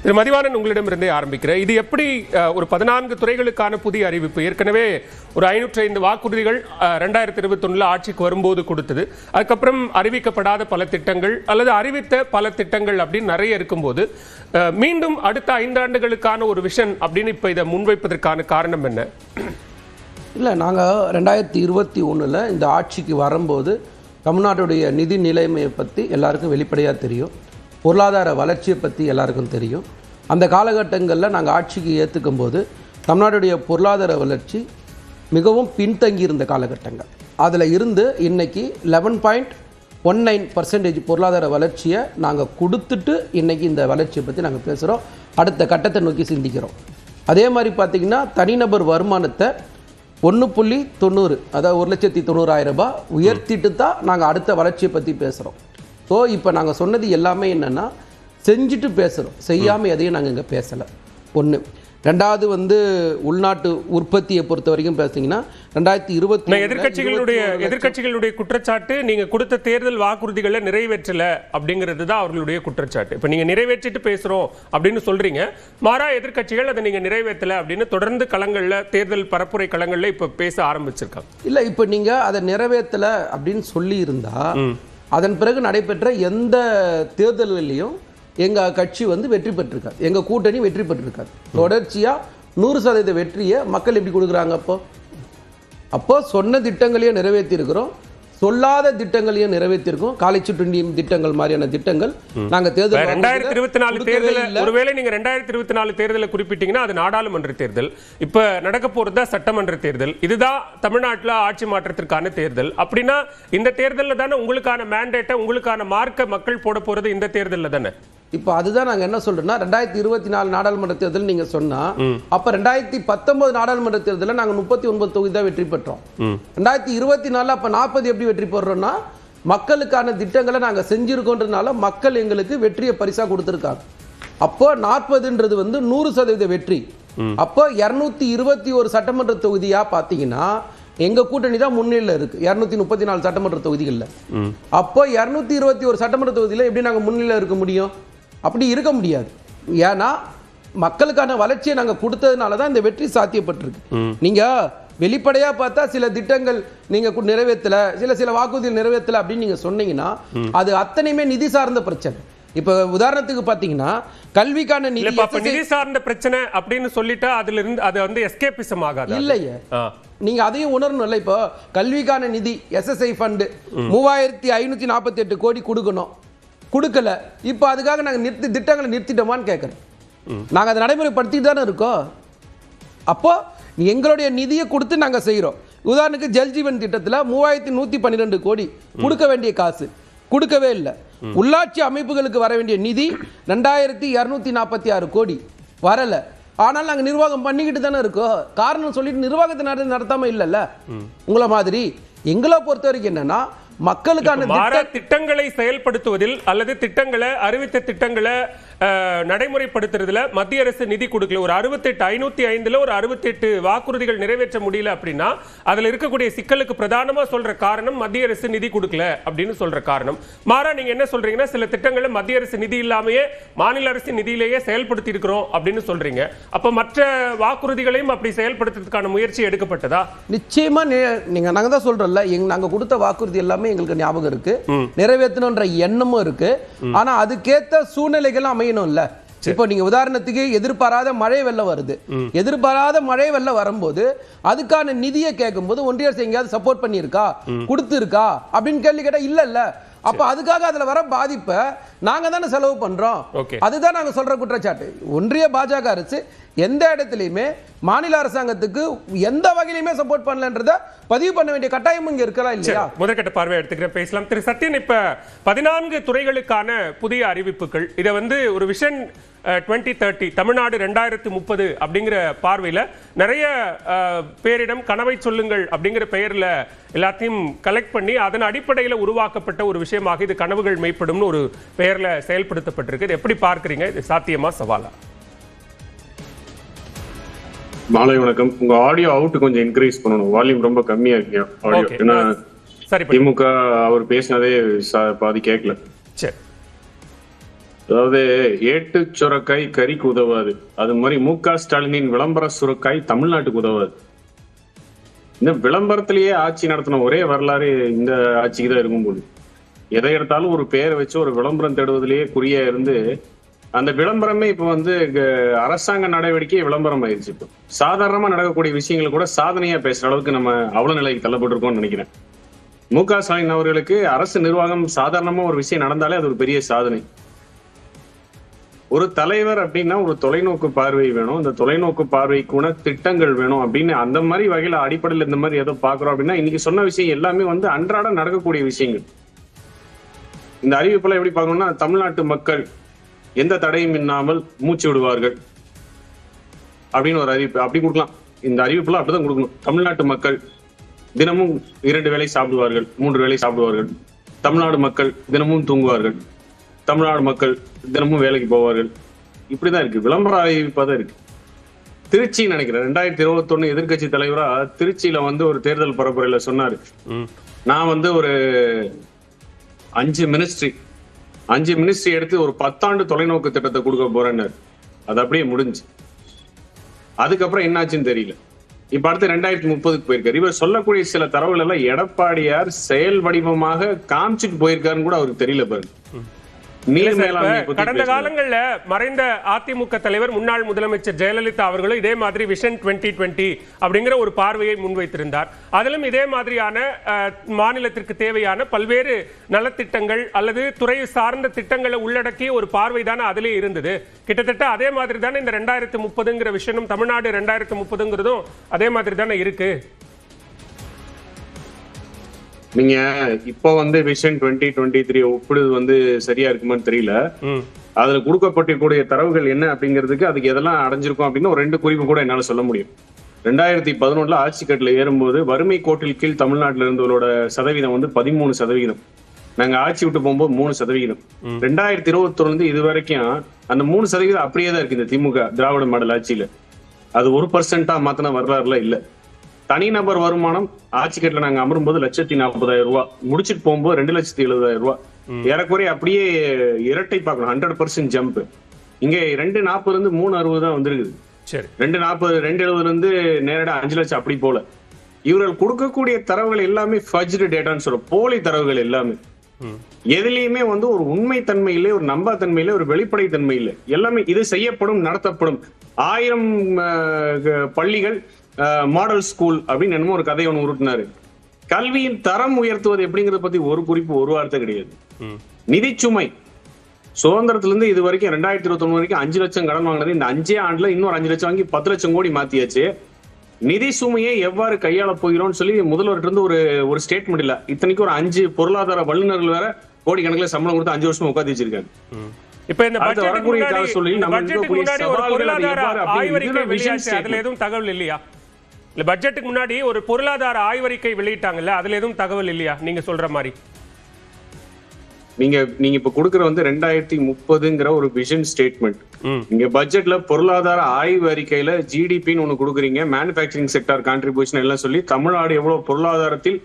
திரு மதிவாணன், உங்களிடமிருந்தே ஆரம்பிக்கிறேன். இது எப்படி ஒரு 14 துறைகளுக்கான புதிய அறிவிப்பு? ஏற்கனவே ஒரு 505 வாக்குறுதிகள் 2021 ஆட்சிக்கு வரும்போது கொடுத்தது. அதுக்கப்புறம் அறிவிக்கப்படாத பல திட்டங்கள் அல்லது அறிவித்த பல திட்டங்கள் அப்படின்னு நிறைய இருக்கும்போது மீண்டும் அடுத்த 5 ஆண்டுகளுக்கான ஒரு விஷன் அப்படின்னு இப்போ இதை முன்வைப்பதற்கான காரணம் என்ன? இல்லை, நாங்கள் 2021 இந்த ஆட்சிக்கு வரும்போது தமிழ்நாட்டுடைய நிதி நிலைமையை பற்றி எல்லாருக்கும் வெளிப்படையாக தெரியும். பொருளாதார வளர்ச்சியை பற்றி எல்லாருக்கும் தெரியும். அந்த காலகட்டங்களில் நாங்கள் ஆட்சிக்கு ஏற்றுக்கும் போது தமிழ்நாட்டுடைய பொருளாதார வளர்ச்சி மிகவும் பின்தங்கி இருந்த காலகட்டங்கள். அதில் இருந்து இன்றைக்கி 11.19% பொருளாதார வளர்ச்சியை நாங்கள் கொடுத்துட்டு இன்றைக்கி இந்த வளர்ச்சியை பற்றி நாங்கள் பேசுகிறோம். அடுத்த கட்டத்தை நோக்கி சிந்திக்கிறோம். அதே மாதிரி பார்த்திங்கன்னா தனிநபர் வருமானத்தை 1.90, அதாவது 1,90,000 ரூபாய் உயர்த்திட்டு தான் நாங்கள் அடுத்த வளர்ச்சியை பற்றி பேசுகிறோம். ஸோ இப்போ நாங்கள் சொன்னது எல்லாமே என்னென்னா செஞ்சுட்டு பேசுகிறோம், செய்யாமல் எதையும் நாங்கள் இங்கே பேசலை. ஒன்று. ரெண்டாவது உள்நாட்டு உற்பத்தியை பொறுத்த வரைக்கும் பேசிங்கன்னா 2020 எதிர்கட்சிகளுடைய குற்றச்சாட்டு, நீங்க கொடுத்த தேர்தல் வாக்குறுதிகளை நிறைவேற்றல அப்படிங்கிறது தான் அவர்களுடைய குற்றச்சாட்டு. இப்ப நீங்க நிறைவேற்றிட்டு பேசுறோம் அப்படின்னு சொல்றீங்க, மாறா எதிர்கட்சிகள் அதை நீங்க நிறைவேற்றல அப்படின்னு தொடர்ந்து களங்கள்ல, தேர்தல் பரப்புரை களங்கள்ல இப்ப பேச ஆரம்பிச்சிருக்காங்க. இல்ல, இப்ப நீங்க அதை நிறைவேற்றல அப்படின்னு சொல்லி இருந்தா அதன் பிறகு நடைபெற்ற எந்த தேர்தல்களையும் எங்கள் கட்சி வெற்றி பெற்றிருக்காது, எங்கள் கூட்டணி வெற்றி பெற்றிருக்காது. தொடர்ச்சியாக 100% வெற்றியை மக்கள் எப்படி கொடுக்குறாங்க? அப்போ சொன்ன திட்டங்களையும் நிறைவேற்றியிருக்கிறோம், சொல்லாத திட்டங்களையும் நிறைவேற்றிருக்கோம். காலை சுற்று திட்டங்கள் மாதிரியான திட்டங்கள் நாங்கள் தேர்தல் 2024 தேர்தல், ஒருவேளை நீங்க 2024 தேர்தலை குறிப்பிட்டீங்கன்னா அது நாடாளுமன்ற தேர்தல், இப்ப நடக்க போறதா சட்டமன்ற தேர்தல். இதுதான் தமிழ்நாட்டில் ஆட்சி மாற்றத்திற்கான தேர்தல். அப்படின்னா இந்த தேர்தலில் தானே உங்களுக்கான மேண்டேட்டை, உங்களுக்கான மார்க்க மக்கள் போட போறது இந்த தேர்தலில் தானே. இப்போ அதுதான் நாங்கள் என்ன சொல்றோம்னா, 2024 நாடாளுமன்ற தேர்தல் நீங்க சொன்னா, அப்ப 2019 நாடாளுமன்ற தேர்தலில் நாங்கள் 39 தொகுதி தான் வெற்றி பெற்றோம். 2024 அப்ப 40 எப்படி வெற்றி பெறோம்னா, மக்களுக்கான திட்டங்களை நாங்கள் செஞ்சிருக்கோன்றதுனால மக்கள் எங்களுக்கு வெற்றியை பரிசா கொடுத்துருக்காங்க. அப்போ 40ன்றது 100% வெற்றி. அப்போ 221 சட்டமன்ற தொகுதியா பார்த்தீங்கன்னா எங்க கூட்டணி தான் முன்னிலையில் இருக்கு 234 சட்டமன்ற தொகுதிகளில். அப்போ 221 சட்டமன்ற தொகுதியில் எப்படி நாங்கள் முன்னிலையில் இருக்க முடியும்? அப்படி இருக்க முடியாது. ஏன்னா மக்களுக்கான வளர்ச்சியை நாங்கள் கொடுத்ததுனால தான் இந்த வெற்றி சாத்தியப்பட்டிருக்கு. நீங்க வெளிப்படையா பார்த்தா சில திட்டங்கள் நீங்க நிறைவேற்றல, சில வாக்குறுதிகள் நிறைவேற்றல அப்படின்னு நீங்க சொன்னீங்கன்னா அது அத்தனையுமே நிதி சார்ந்த பிரச்சனை. இப்ப உதாரணத்துக்கு பாத்தீங்கன்னா கல்விக்கான நிதி சார்ந்த பிரச்சனை அப்படின்னு சொல்லிட்டா அதுல இருந்து அது எஸ்கேபிசம் ஆகாது. இல்லையே, நீங்க அதையும் உணரணும் இல்லை. இப்போ கல்விக்கான நிதி SSI ஃபண்ட் 3548 கோடி கொடுக்கணும், கொடுக்கல. இப்போ அதுக்காக நாங்கள் திட்டங்களை நிறுத்திட்டோமான்னு கேட்குறேன். நாங்கள் அதை நடைமுறைப்படுத்திட்டு தானே இருக்கோம். அப்போ எங்களுடைய நிதியை கொடுத்து நாங்கள் செய்கிறோம். உதாரணத்துக்கு ஜல்ஜீவன் திட்டத்தில் 3112 கோடி கொடுக்க வேண்டிய காசு கொடுக்கவே இல்லை. உள்ளாட்சி அமைப்புகளுக்கு வர வேண்டிய நிதி 2246 கோடி வரல. ஆனால் நாங்கள் நிர்வாகம் பண்ணிக்கிட்டு தானே இருக்கோம். காரணம் சொல்லிட்டு நிர்வாகத்தை நடத்தாம இல்லைல்ல. உங்களை மாதிரி எங்களை பொறுத்த வரைக்கும் என்னன்னா, மக்களுக்கான திட்டங்களை செயல்படுத்துவதில் அல்லது திட்டங்களை அறிவித்த திட்டங்களை நடைமுறைப்படுத்துறதுல மத்திய அரசு நிதி கொடுக்கல. ஒரு 505 ஒரு 68 வாக்குறுதிகள் நிறைவேற்ற முடியல அப்படின்னா அதுல இருக்கக்கூடிய சிக்கலுக்கு பிரதானமா சொல்ற காரணம் மத்திய அரசு நிதி கொடுக்கல அப்படின்னு சொல்ற காரணம். மாறா நீங்க என்ன சொல்றீங்கன்னா, சில திட்டங்களை மத்திய அரசு நிதி இல்லாமையே மாநில அரசு நிதியிலேயே செயல்படுத்தி இருக்கிறோம் அப்படின்னு சொல்றீங்க. அப்ப மற்ற வாக்குறுதிகளையும் அப்படி செயல்படுத்துறதுக்கான முயற்சி எடுக்கப்பட்டதா? நிச்சயமா. நீங்க நாங்க தான் சொல்றோம்ல, நாங்க கொடுத்த வாக்குறுதி எல்லாமே எங்களுக்கு ஞாபகம் இருக்கு, நிறைவேற்றணும்ன்ற எண்ணமும் இருக்கு. ஆனா அதுக்கேற்ற சூழ்நிலைகள் அமையணும் இல்ல. இப்போ நீங்க உதாரணத்துக்கு எதிர்பாராத மழை வெள்ளம் வருது, எதிர்பாராத மழை வெள்ளம் வரும்போது அதுக்கான நிதியை கேட்கும்போது ஒன்றிய அரசு எங்கேயாவது சப்போர்ட் பண்ணியிருக்கா, கொடுத்துருக்கா அப்படின்னு கேள்வி கேட்டா இல்ல. அப்ப அதுக்காக அதுல வர பாதிப்பை நாங்க தானே செலவு பண்றோம். அதுதான் நாங்க சொல்ற குற்றச்சாட்டு. ஒன்றிய பாஜக அரசு எந்த இடத்துலயுமே மாநில அரசாங்கத்துக்கு எந்த வகையிலுமே சப்போர்ட் பண்ணலன்றத பதிவு பண்ண வேண்டிய கட்டாயம் இங்க இருக்கலாம் இல்லையா? முதற்கட்ட பார்வை எடுத்துக்கிறேன், பேசலாம். திரு சத்யன், இப்ப 14 துறைகளுக்கான புதிய அறிவிப்புகள், இதை ஒரு விஷன் 2030 தமிழ்நாடு 2030 அப்படிங்கிற பார்வையில் நிறைய பேரிடம் கனவை சொல்லுங்கள் அப்படிங்கிற பெயர்ல எல்லாத்தையும் கலெக்ட் பண்ணி அதன் அடிப்படையில் உருவாக்கப்பட்ட ஒரு விஷயமாக இது கனவுகள் மெய்ப்படும்னு ஒரு பெயர்ல செயல்படுத்தப்பட்டிருக்கு. இது எப்படி பார்க்கறீங்க? இது சாத்தியமா, சவாலா? மாலை வணக்கம். உங்க ஆடியோ அவுட் கொஞ்சம் இன்க்ரீஸ் பண்ணணும், வால்யூம் ரொம்ப கம்மியா இருக்கு ஆடியோ. ஏன்னா திமுக அவர் பேசினதே பாதி கேட்கல. சரி, அதாவது ஏட்டு சுரக்காய் கறிக்கு உதவாது, அது மாதிரி மு.க. ஸ்டாலினின் விளம்பர சுரக்காய் தமிழ்நாட்டுக்கு உதவாது. இந்த விளம்பரத்திலேயே ஆட்சி நடத்தின ஒரே வரலாறு இந்த ஆட்சிக்கு தான் இருக்கும் போது. எதை எடுத்தாலும் ஒரு பேரை வச்சு ஒரு விளம்பரம் தேடுவதிலேயே குறியா இருந்து அந்த விளம்பரமே இப்ப வந்து அரசாங்க நடவடிக்கை விளம்பரம் ஆயிடுச்சு. இப்போ சாதாரணமா நடக்கக்கூடிய விஷயங்களை கூட சாதனையா பேசுற அளவுக்கு நம்ம அவ்வளவு நிலைக்கு தள்ளப்பட்டிருக்கோம்னு நினைக்கிறேன். மு.க. ஸ்டாலின் அவர்களுக்கு அரசு நிர்வாகம் சாதாரணமா ஒரு விஷயம் நடந்தாலே அது ஒரு பெரிய சாதனை. ஒரு தலைவர் அப்படின்னா ஒரு தொலைநோக்கு பார்வை வேணும், இந்த தொலைநோக்கு பார்வைக்குன திட்டங்கள் வேணும் அப்படின்னு அந்த மாதிரி வகையில அடிப்படையில் இந்த மாதிரி ஏதோ பாக்குறோம் அப்படின்னா இன்னைக்கு சொன்ன விஷயம் எல்லாமே வந்து அன்றாடம் நடக்கக்கூடிய விஷயங்கள். இந்த அறிவிப்பெல்லாம் எப்படி பார்க்கணும்னா, தமிழ்நாட்டு மக்கள் எந்த தடையும் இல்லாமல் மூச்சு விடுவார்கள் அப்படின்னு ஒரு அறிவிப்பு அப்படி கொடுக்கலாம். இந்த அறிவிப்புலாம் அப்படிதான் கொடுக்கணும். தமிழ்நாட்டு மக்கள் தினமும் 2 வேளை சாப்பிடுவார்கள், 3 வேளை சாப்பிடுவார்கள். தமிழ்நாடு மக்கள் தினமும் தூங்குவார்கள். தமிழ்நாடு மக்கள் தினமும் வேலைக்கு போவார்கள். இப்படிதான் இருக்கு, விளம்பர அறிவிப்பா தான் இருக்கு. திருச்சி நினைக்கிறேன் 2021 எதிர்கட்சி தலைவரா திருச்சியில வந்து ஒரு தேர்தல் பரப்புரையில சொன்னாரு, நான் வந்து ஒரு 5 மினிஸ்ட்ரி எடுத்து ஒரு 10 ஆண்டு தொலைநோக்கு திட்டத்தை கொடுக்க போறேன்னு. அது அப்படியே முடிஞ்சு. அதுக்கப்புறம் என்னாச்சுன்னு தெரியல. இப்ப அடுத்து 2030க்கு போயிருக்காரு. இவர் சொல்லக்கூடிய சில தரவுகள் எல்லாம் எடப்பாடியார் செயல் வடிவமாக காமிச்சிட்டு போயிருக்காருன்னு கூட அவருக்கு தெரியல பாருங்க. கடந்த காலங்கள்ல மறைந்த அதிமுக தலைவர் முன்னாள் முதலமைச்சர் ஜெயலலிதா அவர்களும் இதே மாதிரி விஷன் 2020 அப்படிங்கிற ஒரு பார்வையை முன்வைத்திருந்தார். அதிலும் இதே மாதிரியான மாநிலத்திற்கு தேவையான பல்வேறு நலத்திட்டங்கள் அல்லது துறை சார்ந்த திட்டங்களை உள்ளடக்கிய ஒரு பார்வை தானே அதிலே இருந்தது. கிட்டத்தட்ட அதே மாதிரி தானே இந்த 2030ங்கிற விஷயம், தமிழ்நாடு 2030ங்கிறதும் அதே மாதிரி தானே இருக்கு. நீங்க இப்போ வந்து விஷன் 2023 ஒப்பிடுது வந்து சரியா இருக்குமான்னு தெரியல. அதுல கொடுக்கப்பட்டிருக்கூடிய தரவுகள் என்ன அப்படிங்கிறதுக்கு அதுக்கு எதெல்லாம் அடைஞ்சிருக்கும் அப்படின்னு ஒரு 2 குறிப்பு கூட என்னால சொல்ல முடியும். 2011 ஆட்சி கட்டில ஏறும்போது வறுமை கோட்டில் கீழ் தமிழ்நாட்டில் இருந்தவங்களோட சதவீதம் வந்து 13%. நாங்க ஆட்சி விட்டு போகும்போது 3%. 2021 இது வரைக்கும் அந்த 3% அப்படியே தான் இருக்கு. இந்த திமுக திராவிட மாடல் ஆட்சியில அது 1% மாத்தின வரலாறுல இல்ல. தனிநபர் வருமானம் ஆட்சி கட்டில நாங்க அமரும்போது 1,40,000 ரூபாய், முடிச்சுட்டு போகும்போது 2,70,000 ரூபாய். ஏறக்குறைய அப்படியே இரட்டை பார்க்கணும், 100% ஜம்ப். இங்க 2,40 இருந்து 3,60 தான் வந்திருக்குது. 2,40 2,70 இருந்து நேரடா 5 லட்சம் அப்படி போல. இவர்கள் கொடுக்கக்கூடிய தரவுகள் எல்லாமே ஃபஜ்டு டேட்டான்னு சொல்ற போலி தரவுகள் எல்லாமே. எதுலயுமே வந்து ஒரு உண்மை தன்மை இல்லை, ஒரு நம்பா தன்மை இல்லை, ஒரு வெளிப்படை தன்மை இல்லை. எல்லாமே இது செய்யப்படும், நடத்தப்படும். 1000 பள்ளிகள் மாடல் ஸ்கூல் அப்படின்னு என்னமோ ஒரு கதை ஒன்று உருட்டினாரு. கல்வியின் தரம் உயர்த்துவது எப்படிங்கறத பத்தி ஒரு குறிப்பு, ஒரு வார்த்தை கிடையாது. நிதிச்சுமை சுதந்திரத்திலிருந்து இது வரைக்கும் 2021 வரைக்கும் 5 லட்சம் கடன் வாங்கினது. இந்த 5 ஆண்டுல இன்னொரு 5 லட்சம் வாங்கி 10 லட்சம் கோடி மாத்தியாச்சு. நிதி சுமையை எவ்வாறு கையாள போகிறோம்னு சொல்லி முதல்வர்கிட்ட இருந்து ஒரு ஸ்டேட்மெண்ட் இல்ல. இத்தனைக்கு ஒரு 5 பொருளாதார வல்லுநர்கள் வேற கோடி கணக்கில் சம்பளம் கொடுத்து 5 வருஷம் உட்காந்து வச்சிருக்காங்க. இப்ப இந்த பட்ஜெட்டுக்கு முன்னாடி ஒரு பொருளாதார ஆய்வறிக்கை வெளியாச்சு, அதுல எதுவும் தகவல் இல்லையா? இல்ல பட்ஜெட்டுக்கு முன்னாடி ஒரு பொருளாதார ஆய்வறிக்கை வெளியிட்டாங்கல்ல, அதுல எதுவும் தகவல் இல்லையா நீங்க சொல்ற மாதிரி? நீங்க இப்ப கொடுக்கற வந்து 2030ங்கிற ஒரு விஷன் ஸ்டேட்மெண்ட். நீங்க பட்ஜெட்ல பொருளாதார ஆய்வு அறிக்கையில ஜிடிபின்னு ஒண்ணு கொடுக்குறீங்க, மேனுபேக்சரிங் செக்டார் கான்ட்ரிபியூஷன் எல்லாம் சொல்லி தமிழ்நாடு எவ்வளவு பொருளாதாரத்தில்